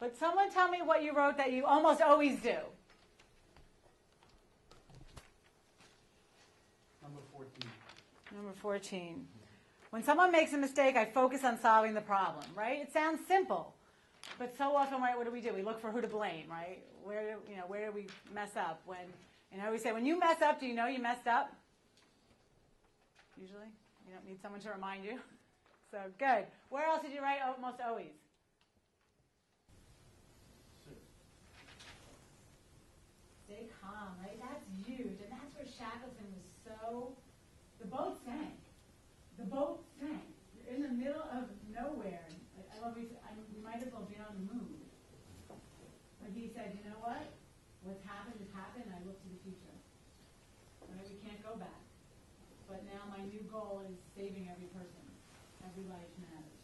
But someone tell me what you wrote that you almost always do. Number 14. Number 14. When someone makes a mistake, I focus on solving the problem, right? It sounds simple. But so often, right, what do? We look for who to blame, right? Where do we mess up? And I always say, when you mess up, do you know you messed up? Usually. You don't need someone to remind you. So, good. Where else did you write almost always? 6. Stay calm, right? That's huge. And that's where Shackleton was so... The boat sank. The boat sank. You're in the middle of nowhere. I love we might as well be on the moon. But he said, you know what? What's happened has happened. I look to the future. Right? We can't go back. But now my new goal is saving every person. Every life matters.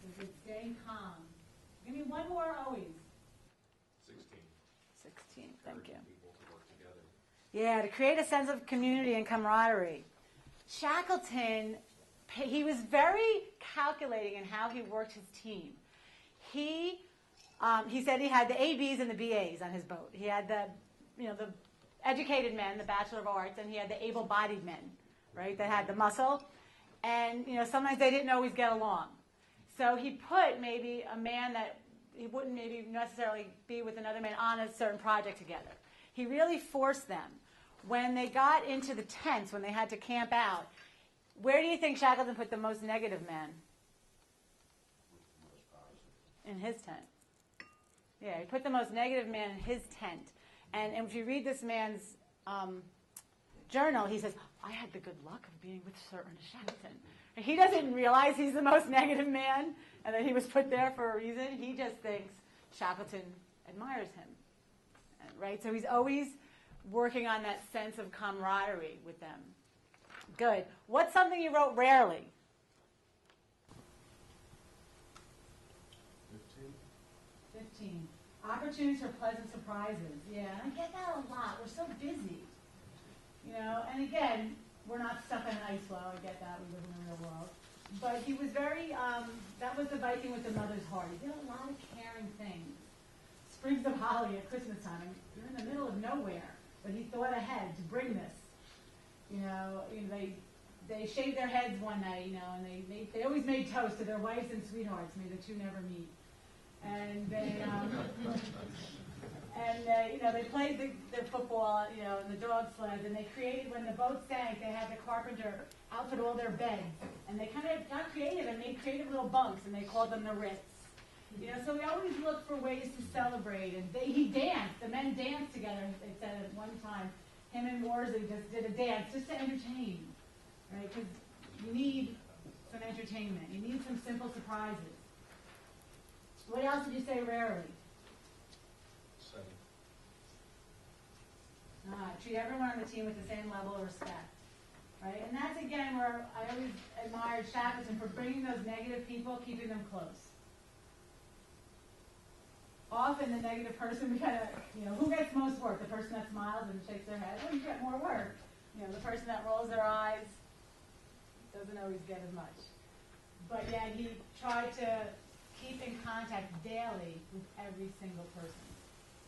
So it's staying calm. Give me one more always. 16. 16. Thank you. People to work together. Yeah, to create a sense of community and camaraderie. Shackleton, he was very calculating in how he worked his team. He said he had the ABs and the BAs on his boat. He had the educated men, the Bachelor of Arts, and he had the able-bodied men, right, that had the muscle. And, sometimes they didn't always get along. So he put maybe a man that he wouldn't maybe necessarily be with another man on a certain project together. He really forced them. When they got into the tents, when they had to camp out, where do you think Shackleton put the most negative man? In his tent. Yeah, he put the most negative man in his tent. And if you read this man's journal, he says, I had the good luck of being with Sir Ernest Shackleton. And he doesn't realize he's the most negative man and that he was put there for a reason. He just thinks Shackleton admires him. Right? So he's always working on that sense of camaraderie with them. Good. What's something you wrote rarely? 15. Opportunities for pleasant surprises. Yeah, and I get that a lot. We're so busy. And again, we're not stuck in an ice floe. I get that. We live in the real world. But he was very, that was the Viking with the mother's heart. He did a lot of caring things. Sprigs of holly at Christmas time. You're in the middle of nowhere. But he thought ahead to bring this. They shaved their heads one night, and they always made toast to their wives and sweethearts. May the two never meet. And they they played their football, in the dog sleds, and they created, when the boat sank, they had the carpenter outfit all their beds, and they kind of got creative and made creative little bunks, and they called them the Ritz. So we always look for ways to celebrate, and he danced. The men danced together. They said at one time, him and Worsley just did a dance just to entertain, right? Because you need some entertainment. You need some simple surprises. What else did you say rarely? 7. Treat everyone on the team with the same level of respect. Right? And that's, again, where I always admired Shackleton for bringing those negative people, keeping them close. Often the negative person, we kind of, who gets most work? The person that smiles and shakes their head? Well, you get more work. The person that rolls their eyes doesn't always get as much. But yeah, he tried to keep in contact daily with every single person.